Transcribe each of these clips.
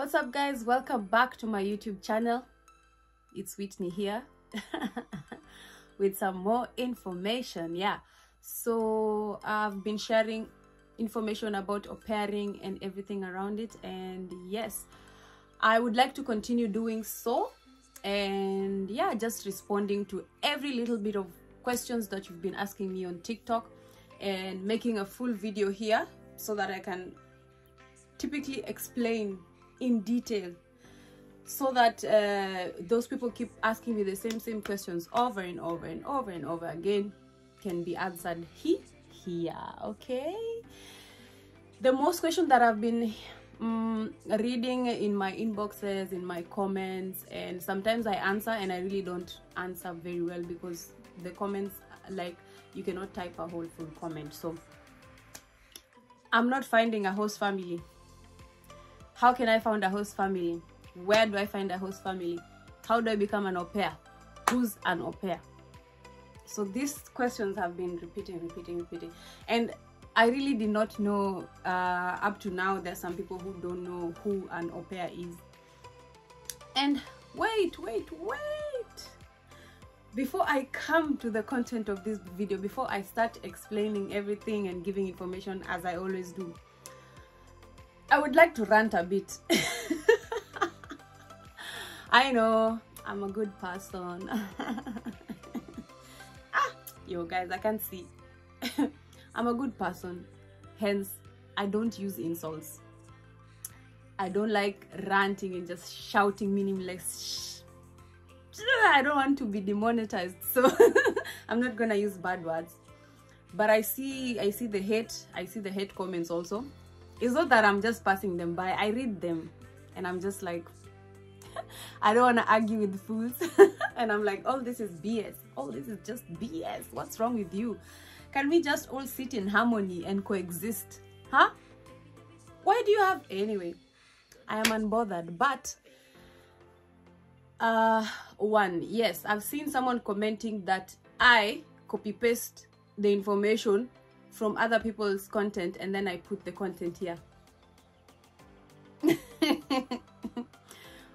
What's up, guys? Welcome back to my YouTube channel. It's Whitney here with some more information. So I've been sharing information about Aupairing and everything around it, and yes, I would like to continue doing so, and just responding to every little bit of questions that you've been asking me on TikTok, and making a full video here so that I can typically explain in detail, so that those people keep asking me the same questions over and over and over and over again can be answered here. Okay, the most questions that I've been reading in my inboxes, in my comments, and sometimes I answer and I really don't answer very well because the comments, like, you cannot type a whole full comment. So I'm not finding a host family. How can I find a host family? Where do I find a host family? How do I become an au pair? Who's an au pair? So these questions have been repeating, and I really did not know. Up to now, there's some people who don't know who an au pair is. And wait, before I come to the content of this video, before I start explaining everything and giving information as I always do, I would like to rant a bit. I know I'm a good person. Yo guys, I can't see. I'm a good person, hence I don't use insults. I don't like ranting and just shouting meaningless. I don't want to be demonetized, so I'm not gonna use bad words. But I see the hate. I see the hate comments also. It's not that I'm just passing them by. I read them and I'm just like, I don't want to argue with fools. And I'm like, all this is BS. All this is just BS. What's wrong with you? Can we just all sit in harmony and coexist? Huh? Why do you have... Anyway, I am unbothered. But yes, I've seen someone commenting that I copy paste the information from other people's content and then I put the content here.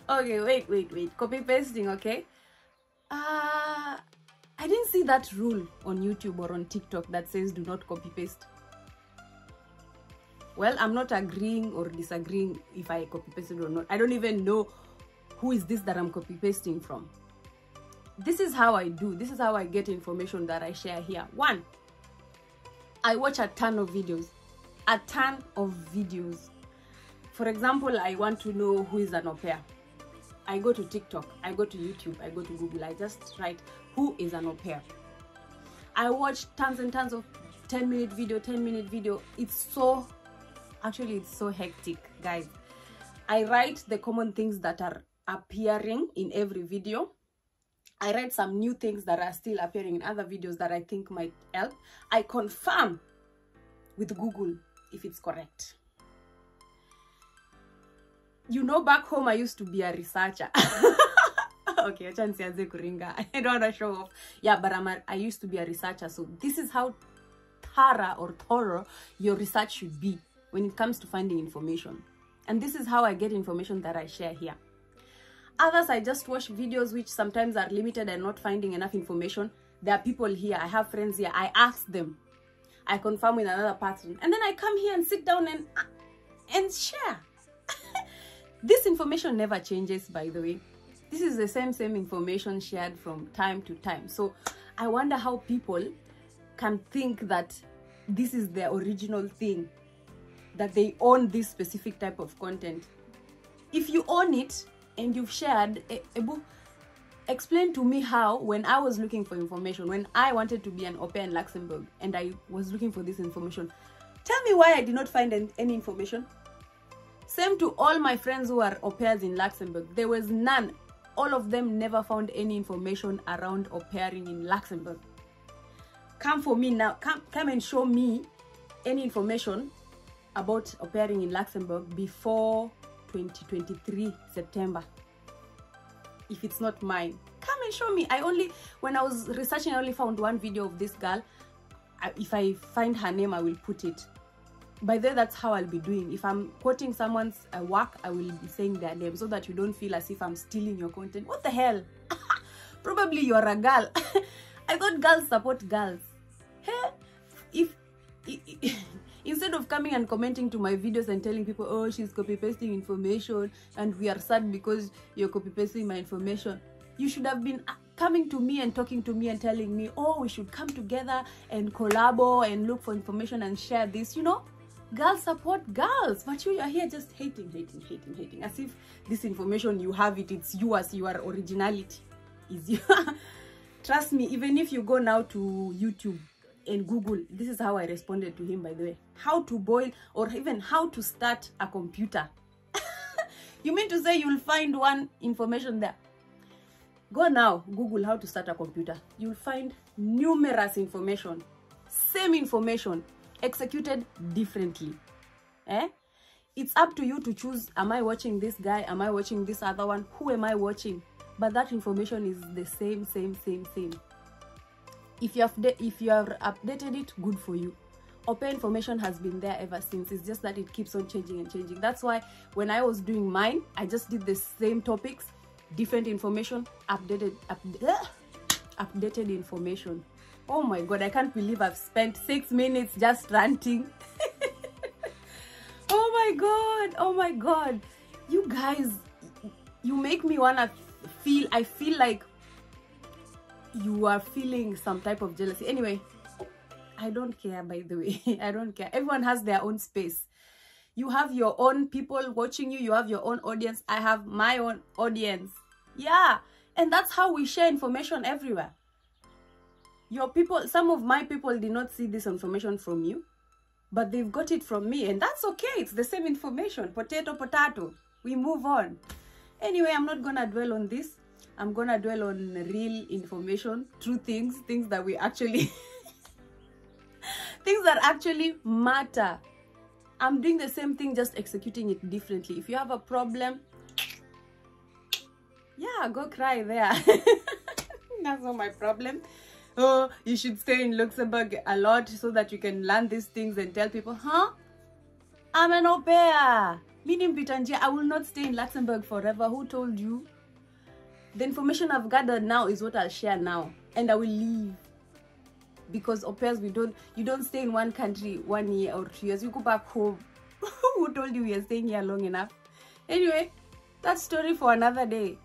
Okay, wait, copy pasting. Okay, I didn't see that rule on YouTube or on TikTok that says do not copy paste. Well, I'm not agreeing or disagreeing if I copy pasted or not. I don't even know who is this that I'm copy pasting from. This is how I do. This is how I get information that I share here. One, I watch a ton of videos. For example, I want to know who is an au pair. I go to TikTok, I go to YouTube, I go to Google, I just write who is an au pair. I watch tons and tons of 10-minute video. It's so hectic, guys. I write the common things that are appearing in every video. I write some new things that are still appearing in other videos that I think might help. I confirm with Google if it's correct. You know, back home I used to be a researcher. Okay, I don't want to show off. Yeah, but I used to be a researcher. So this is how thorough your research should be when it comes to finding information. And this is how I get information that I share here. Others, I just watch videos which sometimes are limited and not finding enough information. There are people here, I have friends here, I ask them, I confirm with another person, and then I come here and sit down and share. This information never changes, by the way. This is the same information shared from time to time. So I wonder how people can think that this is their original thing, that they own this specific type of content. If you own it, and you've shared a book, explain to me how, when I was looking for information, when I wanted to be an au pair in Luxembourg and I was looking for this information, tell me why I did not find any information. Same to all my friends who are au pairs in Luxembourg. There was none. All of them never found any information around Aupairing in Luxembourg. Come for me now. Come and show me any information about Aupairing in Luxembourg before 2023 September. If it's not mine, come and show me. When I was researching, I only found one video of this girl. If I find her name, I will put it. by the way, that's how I'll be doing. If I'm quoting someone's work, I will be saying their name so that you don't feel as if I'm stealing your content. What the hell? Probably you're a girl. I thought girls support girls. Hey, instead of coming and commenting to my videos and telling people, oh, she's copy pasting information and we are sad because you're copy pasting my information, you should have been coming to me and talking to me and telling me, oh, we should come together and collabo and look for information and share this. You know, girls support girls, but you are here just hating, as if this information, you have it, it's yours, your originality is you. Trust me, even if you go now to YouTube and Google, this is how I responded to him, by the way. How to boil, or even how to start a computer. You mean to say you'll find one information there? Go now, Google how to start a computer. You'll find numerous information. Same information, executed differently. It's up to you to choose, am I watching this guy? Am I watching this other one? Who am I watching? But that information is the same. If you have updated it, good for you. Aupair information has been there ever since. It's just that it keeps on changing and changing. That's why when I was doing mine, I just did the same topics, different information, updated information. Oh my god, I can't believe I've spent 6 minutes just ranting. Oh my god, you guys, you make me wanna feel, I feel like you are feeling some type of jealousy. Anyway, I don't care, by the way. I don't care. Everyone has their own space. You have your own people watching you. You have your own audience. I have my own audience. Yeah. And that's how we share information everywhere. Your people, some of my people did not see this information from you, but they've got it from me. And that's okay. It's the same information. Potato. We move on. Anyway, I'm not going to dwell on this. I'm going to dwell on real information, true things that we actually... things that actually matter. I'm doing the same thing, just executing it differently. If you have a problem, yeah, go cry there. That's not my problem. Oh, you should stay in Luxembourg a lot so that you can learn these things and tell people, huh? I'm an au pair. Meaning, Pitanje, I will not stay in Luxembourg forever. Who told you? The information I've gathered now is what I'll share now. And I will leave. Because au pairs, you don't stay in one country 1 year or 2 years. You go back home. Who told you we are staying here long enough? Anyway, that's story for another day.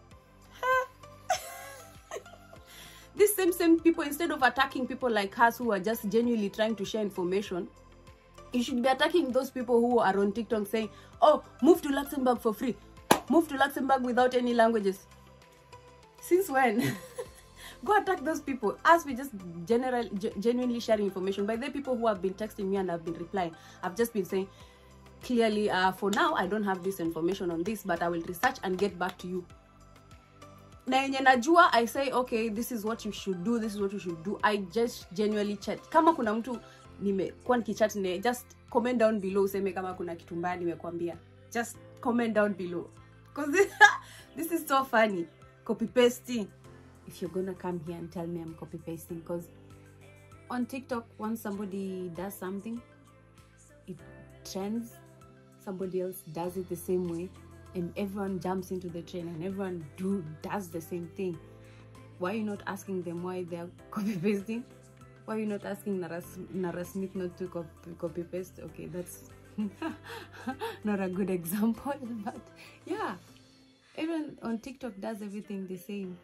These same people, instead of attacking people like us who are just genuinely trying to share information, you should be attacking those people who are on TikTok saying, oh, move to Luxembourg for free. Move to Luxembourg without any languages. Since when? Go attack those people. As we just genuinely sharing information. By the people who have been texting me and have been replying, I've just been saying, clearly, for now, I don't have this information on this, but I will research and get back to you. Na yenye najua, I say, okay, this is what you should do, this is what you should do. I just genuinely chat. Kama kuna mtu nimekuwa nikichat ne, just comment down below, useme kama kuna kitu mbaya nimekuambia. Just comment down below. Because this is so funny. Copy pasting. If you're gonna come here and tell me I'm copy pasting, because on TikTok, once somebody does something, it trends, somebody else does it the same way, and everyone jumps into the trend and everyone does the same thing. Why are you not asking them why they're copy pasting? Why are you not asking Nara Smith not to copy paste? Okay, that's not a good example, but yeah, everyone on TikTok does everything the same.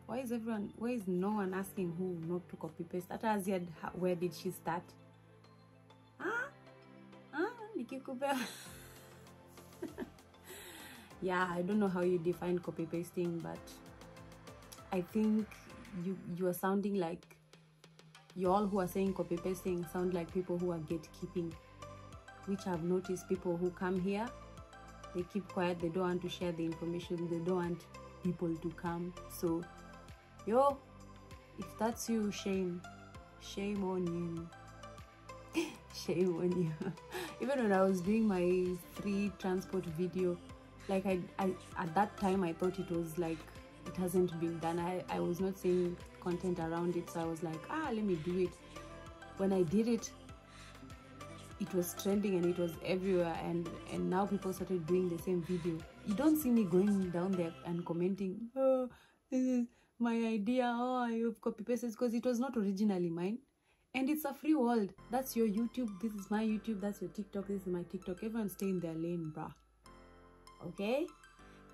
Why is no one asking who not to copy paste? That Aziad, where did she start? Yeah, I don't know how you define copy pasting, but I think you are sounding like, you all who are saying copy pasting sound like people who are gatekeeping, which I've noticed people who come here, they keep quiet, they don't want to share the information, they don't want people to come. So yo, if that's you, shame on you. Shame on you. Even when I was doing my free transport video, like I at that time I thought it was like it hasn't been done. I was not seeing content around it, so I was like, let me do it. When I did it, it was trending and it was everywhere, and now people started doing the same video. You don't see me going down there and commenting, oh, this is my idea, oh, you've copy pasted, because it was not originally mine. And it's a free world. That's your YouTube, this is my YouTube, that's your TikTok, this is my TikTok. Everyone stay in their lane, bruh. Okay,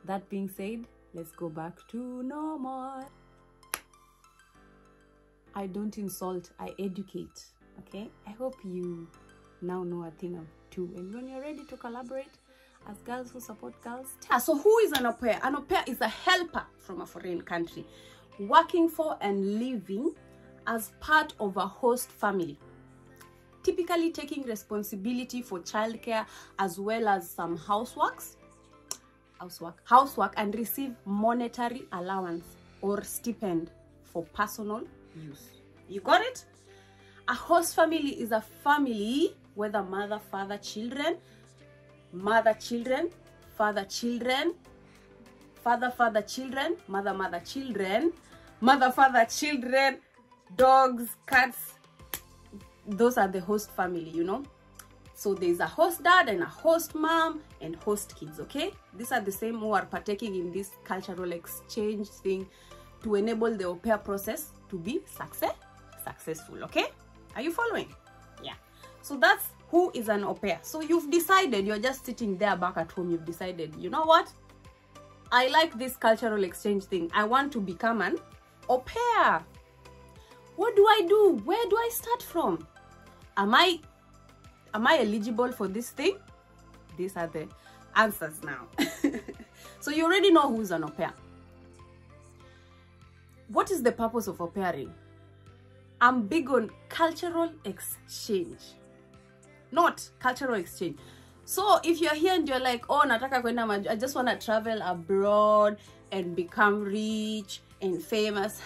that being said, let's go back to normal. I don't insult, I educate. Okay, I hope you now know a thing or two, and when you're ready to collaborate as girls who support girls. So who is an au pair? An au pair is a helper from a foreign country working for and living as part of a host family, typically taking responsibility for childcare as well as some housework, and receive monetary allowance or stipend for personal use. You got it? A host family is a family whether mother, father, children, mother, children, father, children, father, father, children, mother, mother, children, mother, father, children, dogs, cats. Those are the host family, you know. So there's a host dad and a host mom and host kids, okay? These are the same who are partaking in this cultural exchange thing to enable the au pair process to be successful, okay? Are you following? Yeah. So that's who is an au pair. So you've decided, you're just sitting there back at home, you've decided, you know what? I like this cultural exchange thing. I want to become an au pair. What do I do? Where do I start from? Am I eligible for this thing? These are the answers now. So you already know who's an au pair. What is the purpose of Aupairing? I'm big on cultural exchange, not cultural exchange. So if you're here and you're like, oh, nataka kwenda, I just want to travel abroad and become rich and famous,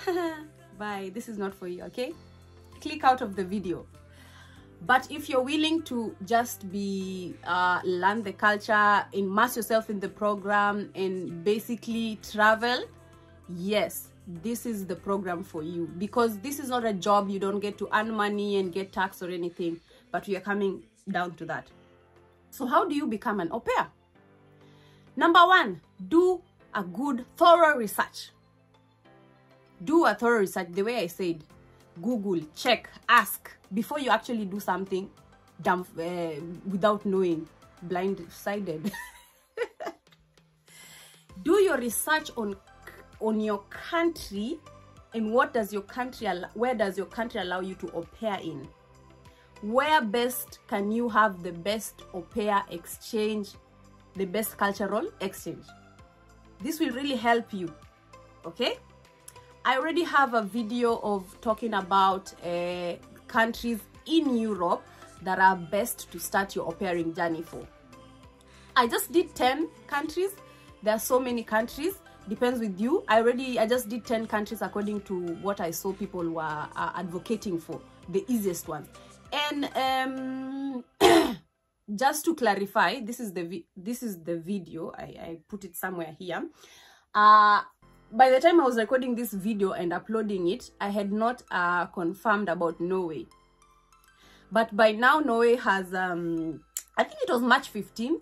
bye, this is not for you, okay? Click out of the video. But if you're willing to just be learn the culture, immerse yourself in the program, and basically travel, yes, this is the program for you, because this is not a job. You don't get to earn money and get taxed or anything, but we are coming down to that. So how do you become an au pair? Number one, do a good thorough research. Do a thorough research. The way I said, Google, check, ask before you actually do something dumb without knowing, blindsided. Do your research on your country, and what does your country where does your country allow you to au pair in? Where best can you have the best au pair exchange, the best cultural exchange? This will really help you, okay? I already have a video of talking about countries in Europe that are best to start your Aupairing journey for. I just did 10 countries. There are so many countries. Depends with you. I just did 10 countries according to what I saw people were advocating for, the easiest ones. And just to clarify, this is the video. I put it somewhere here. By the time I was recording this video and uploading it, I had not confirmed about Norway. But by now, Norway has, I think it was March 15th.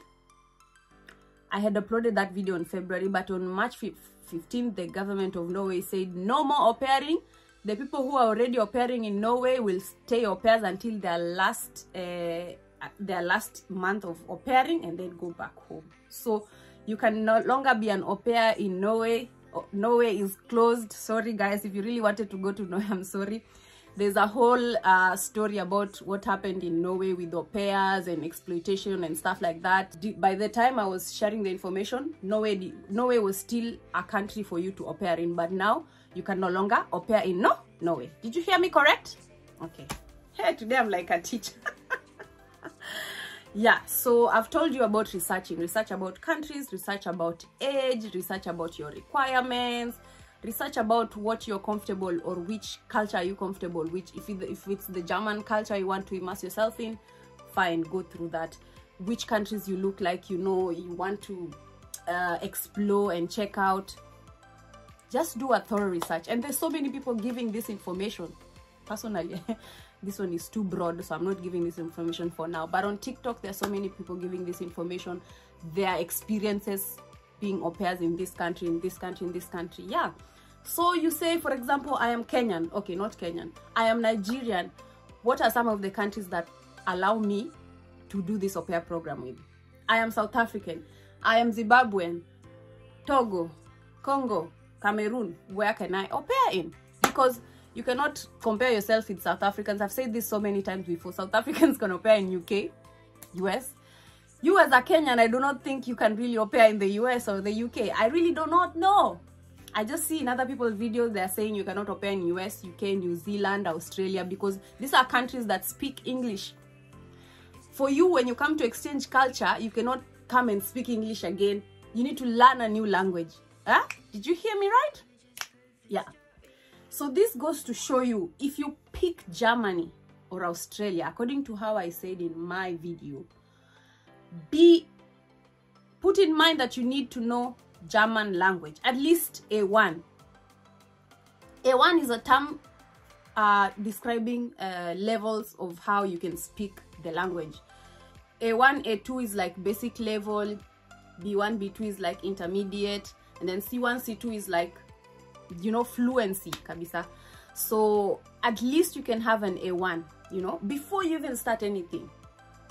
I had uploaded that video in February, but on March 15th, the government of Norway said no more Aupairing. The people who are already Aupairing in Norway will stay au pairs until their last month of Aupairing and then go back home. So you can no longer be an au pair in Norway. Norway is closed. Sorry guys, if you really wanted to go to Norway, I'm sorry. There's a whole story about what happened in Norway with au pairs and exploitation and stuff like that. By the time I was sharing the information, Norway was still a country for you to au pair in, but now you can no longer au pair in Norway. Did you hear me correct? Okay. Hey, today I'm like a teacher. Yeah, so I've told you about researching. Research about countries, research about age, research about your requirements, research about what you're comfortable or which culture are you comfortable with. If it's the German culture you want to immerse yourself in, fine, go through that. Which countries you look like, you know, you want to explore and check out. Just do a thorough research. And there's so many people giving this information. Personally, this one is too broad, so I'm not giving this information for now. But on TikTok, there are so many people giving this information, their experiences being au pairs in this country, in this country, in this country. Yeah. So you say, for example, I am Kenyan. Okay, not Kenyan. I am Nigerian. What are some of the countries that allow me to do this au pair program with? I am South African. I am Zimbabwean, Togo, Congo, Cameroon. Where can I au pair in? Because you cannot compare yourself with South Africans. I've said this so many times before. South Africans can au pair in UK, US. You as a Kenyan, I do not think you can really au pair in the US or the UK. I really do not know. I just see in other people's videos, they're saying you cannot au pair in US, UK, New Zealand, Australia, because these are countries that speak English. For you, when you come to exchange culture, you cannot come and speak English again. You need to learn a new language. Huh? Did you hear me right? Yeah. So this goes to show you, if you pick Germany or Australia, according to how I said in my video, put in mind that you need to know German language, at least A1. A1 is a term describing levels of how you can speak the language. A1, A2 is like basic level, B1, B2 is like intermediate, and then C1, C2 is like, you know, fluency, kabisa. So at least you can have an A1, you know, before you even start anything.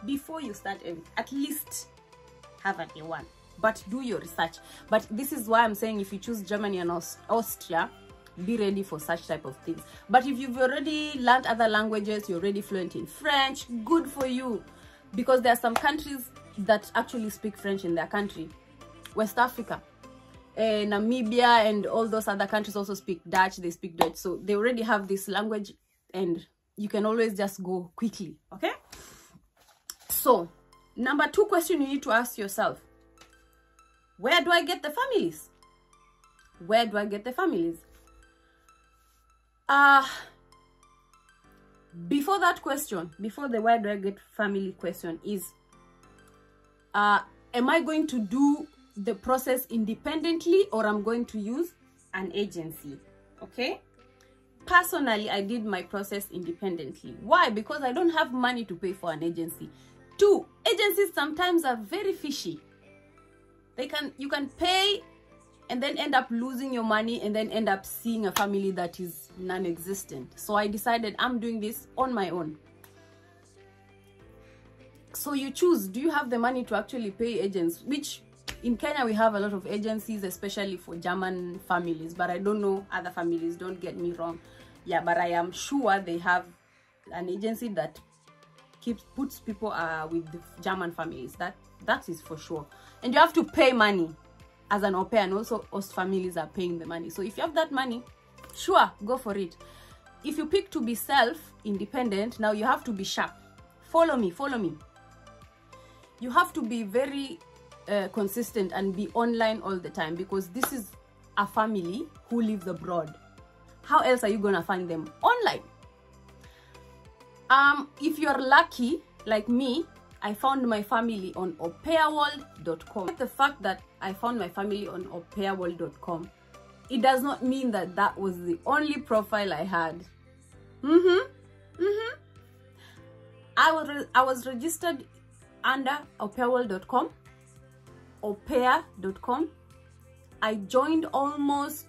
Before you start anything, at least have an A1. But do your research. But this is why I'm saying, if you choose Germany and Austria, be ready for such type of things. But if you've already learned other languages, you're already fluent in French, good for you. Because there are some countries that actually speak French in their country. West Africa, Namibia, and all those other countries also speak Dutch. They speak Dutch. So they already have this language, and you can always just go quickly. Okay? So, number 2 question you need to ask yourself. Where do I get the families? Where do I get the families? Before that question, before the where do I get family question is, am I going to do the process independently, or I'm going to use an agency? Okay? Personally, I did my process independently. Why? Because I don't have money to pay for an agency. 2, agencies sometimes are very fishy. You can pay and then end up losing your money, and then end up seeing a family that is non-existent. So I decided I'm doing this on my own. So you choose, do you have the money to actually pay agents? Which in Kenya we have a lot of agencies, especially for German families, but I don't know other families, don't get me wrong. Yeah, but I am sure they have an agency that puts people with the German families. That is for sure. And you have to pay money as an au pair, and also host families are paying the money. So if you have that money, sure, go for it. If you pick to be self-independent, now you have to be sharp. Follow me. You have to be very consistent and be online all the time, because this is a family who lives abroad. How else are you gonna find them? Online. If you're lucky like me, I found my family on Aupairagent.dk. The fact that I found my family on Aupairagent.dk, it does not mean that that was the only profile I had. I was registered under Aupairagent.com, Aupair.com. I joined almost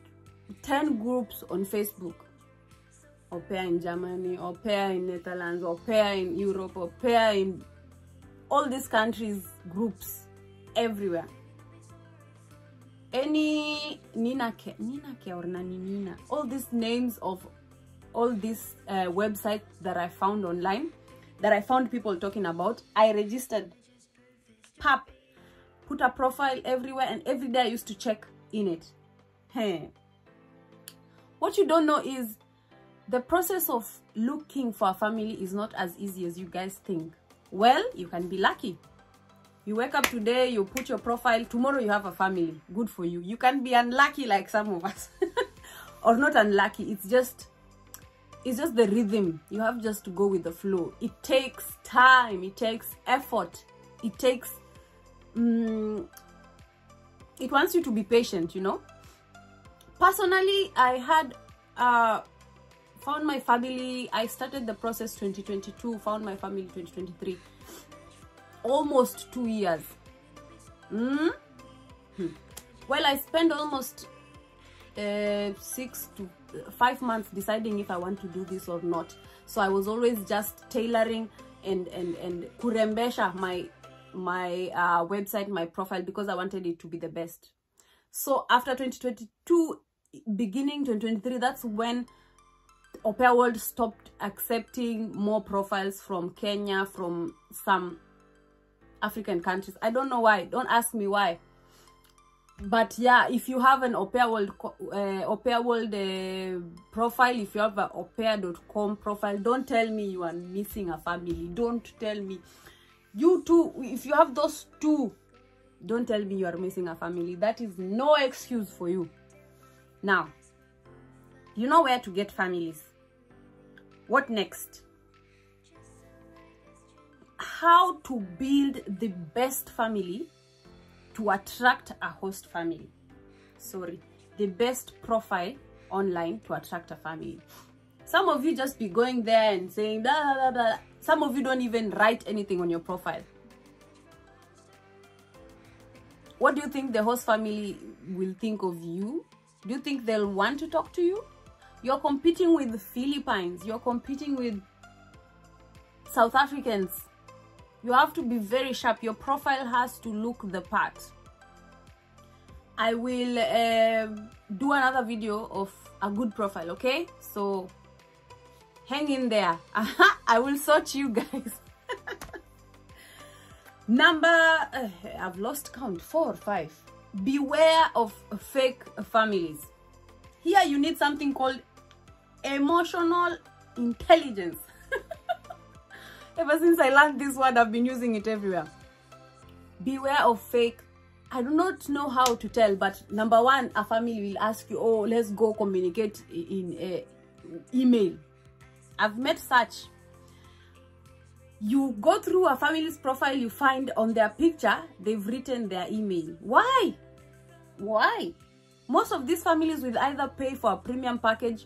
10 groups on Facebook. Au pair in Germany, au pair in Netherlands, au pair in Europe, au pair in all these countries, groups everywhere. Any Ninacare or Nina, all these names of all these websites that I found online, that I found people talking about, I registered. Put a profile everywhere, and every day I used to check in it. Hey, what you don't know is the process of looking for a family is not as easy as you guys think. Well, you can be lucky. You wake up today, you put your profile, tomorrow you have a family. Good for you. You can be unlucky like some of us. Or not unlucky. It's just the rhythm. You have just to go with the flow. It takes time. It takes effort. It takes... it wants you to be patient, you know. Personally, I had Found my family. I started the process 2022, found my family 2023. Almost 2 years. Well, I spent almost 6 to 5 months deciding if I want to do this or not. So I was always just tailoring and kurembesha my website, my profile, because I wanted it to be the best. So after 2022, beginning 2023, that's when Au Pair World stopped accepting more profiles from Kenya, from some African countries. I don't know why. Don't ask me why. But yeah, if you have an Aupair World profile, if you have an Aupair.com profile, don't tell me you are missing a family. Don't tell me. You too, if you have those two, don't tell me you are missing a family. That is no excuse for you. Now, you know where to get families. What next? How to build the best family to attract a host family. Sorry, the best profile online to attract a family. Some of you just be going there and saying blah, blah, blah, blah. Some of you don't even write anything on your profile. What do you think the host family will think of you? Do you think they'll want to talk to you? You're competing with the Philippines. You're competing with South Africans. You have to be very sharp. Your profile has to look the part. I will do another video of a good profile, okay? So hang in there. I will sort you guys. I've lost count, 4 or 5. Beware of fake families. Here you need something called emotional intelligence. Ever since I learned this word, I've been using it everywhere. Beware of fake. I do not know how to tell, but number one, a family will ask you, oh, let's go communicate in email. I've met such. You go through a family's profile, you find on their picture, they've written their email. Why? Why? Most of these families will either pay for a premium package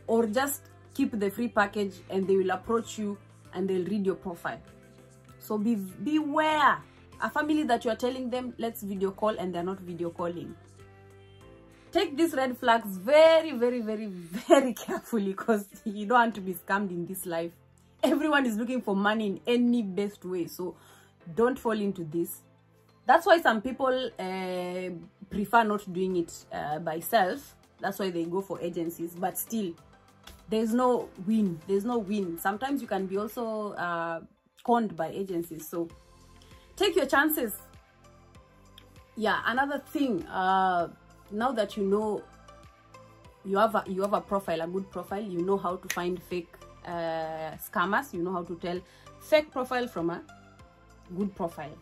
or just keep the free package, and they will approach you and they'll read your profile. So beware. A family that you're telling them, let's video call, and they're not video calling. Take these red flags very, very, very, very carefully, because you don't want to be scammed in this life. Everyone is looking for money in any best way, so don't fall into this. That's why some people prefer not doing it by self. That's why they go for agencies, but still, there's no win. There's no win. Sometimes you can be also conned by agencies, so take your chances. Yeah, another thing, now that you know you have a profile, a good profile, you know how to find fake scammers, you know how to tell fake profile from a good profile.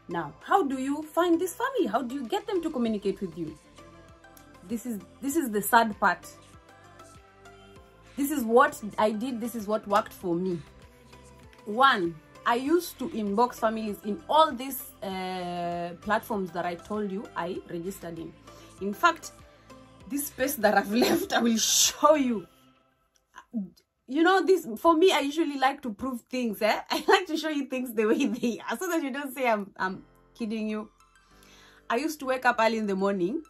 Now, how do you find this family? How do you get them to communicate with you? This is the sad part. This is what I did. This is what worked for me. 1, I used to inbox families in all these platforms that I told you I registered in. In fact, this space that I've left, I will show you. You know, this, for me, I usually like to prove things. I like to show you things the way they are, so that you don't say I'm kidding you. I used to wake up early in the morning,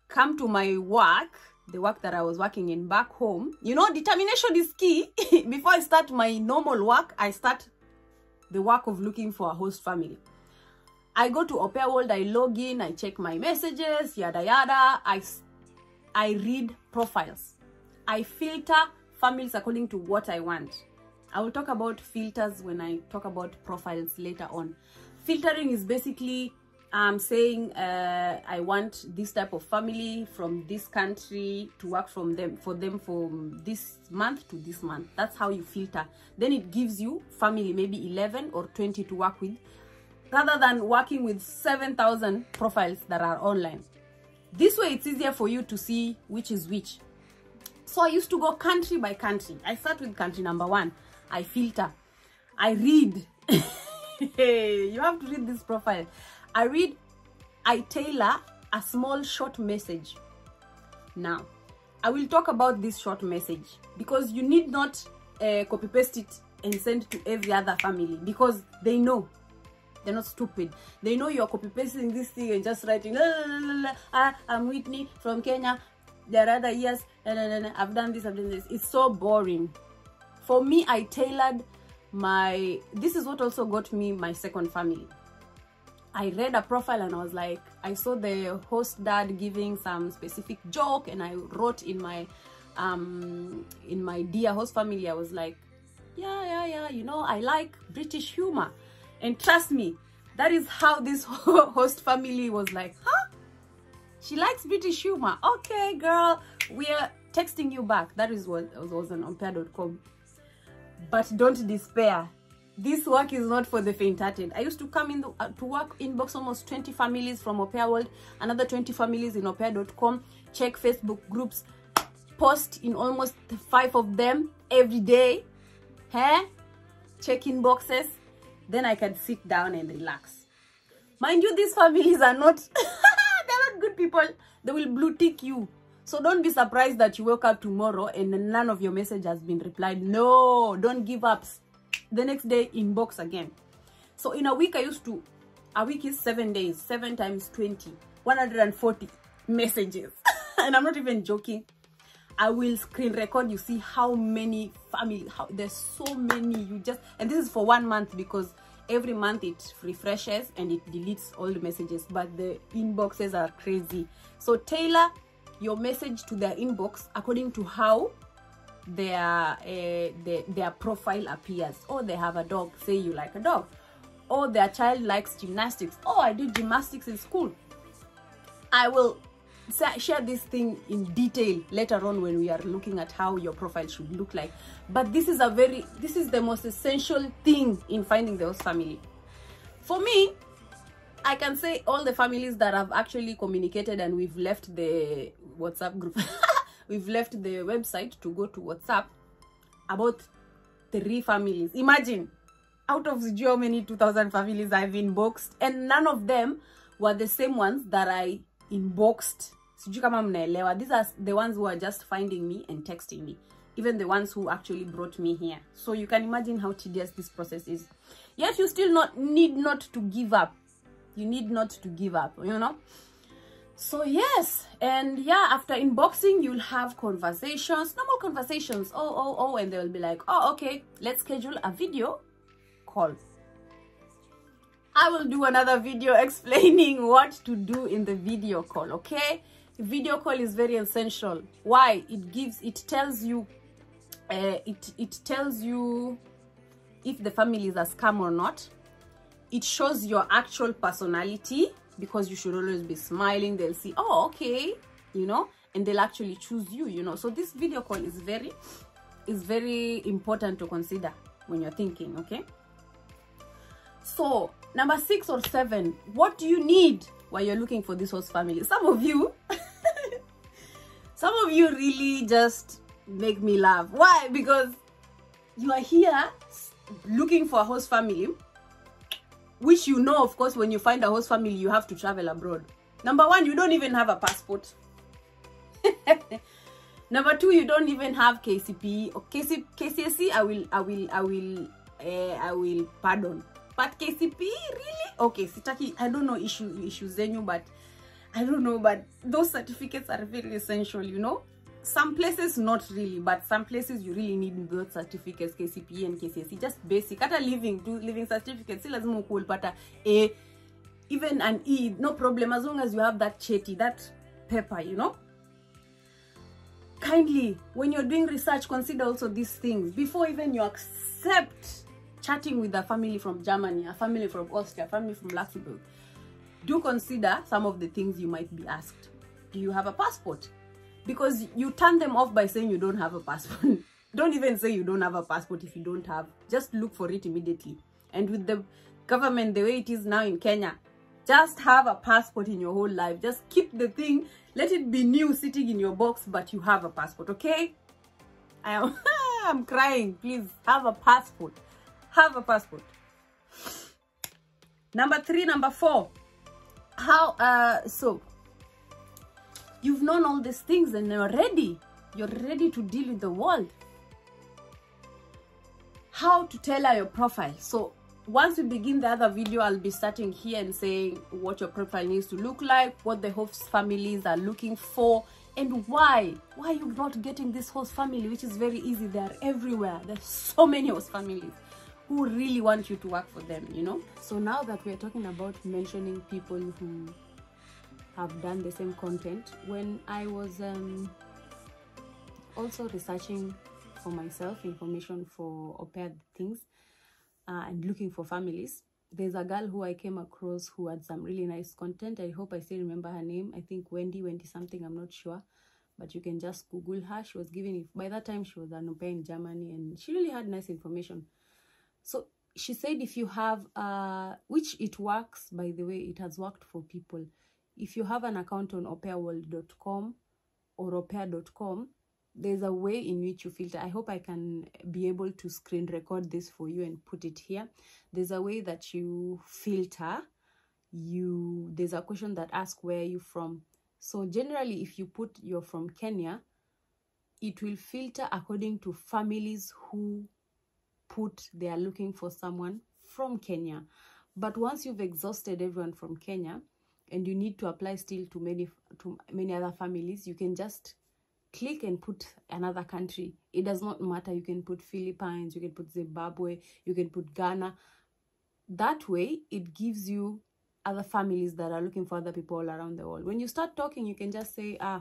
come to my work, the work that I was working in back home. You know, determination is key. Before I start my normal work, I start the work of looking for a host family. I go to Aupair World, I log in, I check my messages, yada yada. I read profiles. I filter families according to what I want. I will talk about filters when I talk about profiles later on. Filtering is basically saying I want this type of family from this country to work for them from this month to this month. That's how you filter. Then it gives you family, maybe 11 or 20 to work with, rather than working with 7,000 profiles that are online. This way it's easier for you to see which is which. So I used to go country by country. I start with country number 1. I filter. I read. You have to read this profile. I read. I tailor a small short message. Now, I will talk about this short message, because you need not copy paste it and send to every other family, because they know. They're not stupid. They know you're copy pasting this thing and just writing, la, la, la, la, la. I'm Whitney from Kenya. There are other years. La, la, la, la. I've done this, I've done this. It's so boring. For me, I tailored my, this is what also got me my second family. I read a profile and I was like, I saw the host dad giving some specific joke, and I wrote in my dear host family, I was like, yeah, you know, I like British humor. And trust me, that is how this host family was like, huh? She likes British humor. Okay, girl, we are texting you back. That is what was on Aupair.com. But don't despair. This work is not for the faint-hearted. I used to come in to work, inbox almost 20 families from Au Pair World, another 20 families in Aupair.com, check Facebook groups, post in almost 5 of them every day. Check inboxes. Then I can sit down and relax. Mind you, these families are not, they're not good people. They will blue tick you. So don't be surprised that you wake up tomorrow and none of your message has been replied. No, don't give up. The next day, inbox again. So in a week, a week is 7 days, 7 times 20, 140 messages. And I'm not even joking. I will screen record. You see how many families, there's so many. And this is for 1 month, because every month it refreshes and it deletes all the messages, but the inboxes are crazy. So tailor your message to their inbox according to how their profile appears. Or they have a dog, say you like a dog. Or their child likes gymnastics. Oh, I did gymnastics in school. I will share this thing in detail later on when we are looking at how your profile should look like. But this is the most essential thing in finding the host family. For me, I can say all the families that have actually communicated and we've left the WhatsApp group, we've left the website to go to WhatsApp, about 3 families. Imagine, out of how many 2,000 families I've inboxed, and none of them were the same ones that I inboxed. These are the ones who are just finding me and texting me, even the ones who actually brought me here. So you can imagine how tedious this process is. Yet you still need not to give up. You need not to give up, you know. So yes, and yeah, after inboxing, you'll have conversations, normal conversations. Oh, and they'll be like, oh, okay, let's schedule a video call. I will do another video explaining what to do in the video call, okay? Video call is very essential. Why? It tells you if the family is a scam or not. It shows your actual personality, because you should always be smiling. They'll see, oh, okay, you know, and they'll actually choose you, you know. So this video call is very important to consider when you're thinking, okay? So number 6 or 7, what do you need while you're looking for this host family? Some of you really just make me laugh. Why? Because you are here looking for a host family, which you know, of course, when you find a host family, you have to travel abroad. Number 1, you don't even have a passport. Number 2, you don't even have KCPE or KCSE. I will pardon. But KCPE, really? Okay, Sitaki, I don't know issues zenyu, but I don't know, but those certificates are very essential, you know. Some places not really, but some places you really need those certificates, KCPE and KCSE, just basic. At a living certificates, even an E, no problem, as long as you have that cheti, that paper, you know. Kindly, when you're doing research, consider also these things before even you accept chatting with a family from Germany, a family from Austria, a family from Luxembourg. Do consider some of the things you might be asked. Do you have a passport? Because you turn them off by saying you don't have a passport. Don't even say you don't have a passport if you don't have. Just look for it immediately. And with the government the way it is now in Kenya, just have a passport in your whole life. Just keep the thing, let it be new sitting in your box, but you have a passport, okay? I'm crying. Please have a passport. Have a passport. Number 3, number 4. So you've known all these things and you're ready. You're ready to deal with the world. How to tailor your profile. So once we begin the other video, I'll be starting here and saying what your profile needs to look like, what the host families are looking for, and why you're not getting this host family, which is very easy. They are everywhere. There's so many host families who really want you to work for them, you know. So now that we're talking about mentioning people who have done the same content, when I was also researching for myself information for au pair things and looking for families, there's a girl who I came across who had some really nice content. I hope I still remember her name. I think Wendy something, I'm not sure, but you can just Google her. She was giving it, by that time she was an au pair in Germany, and she really had nice information. So she said if you have which it works, by the way, it has worked for people. If you have an account on Aupairworld.com or Aupair.com, there's a way in which you filter. I hope I can be able to screen record this for you and put it here. There's a way that you filter. There's a question that asks where you're from. So generally, if you put you're from Kenya, it will filter according to families who put they are looking for someone from Kenya. But once you've exhausted everyone from Kenya and you need to apply still to many other families, you can just click and put another country. It does not matter. You can put Philippines, you can put Zimbabwe, you can put Ghana. That way it gives you other families that are looking for other people all around the world. When you start talking, you can just say, I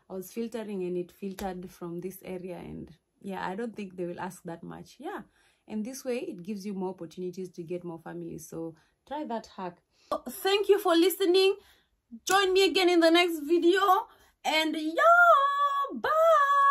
was filtering and it filtered from this area, and yeah, I don't think they will ask that much. Yeah, and this way it gives you more opportunities to get more families. So try that hack. Thank you for listening. Join me again in the next video, and yeah, bye.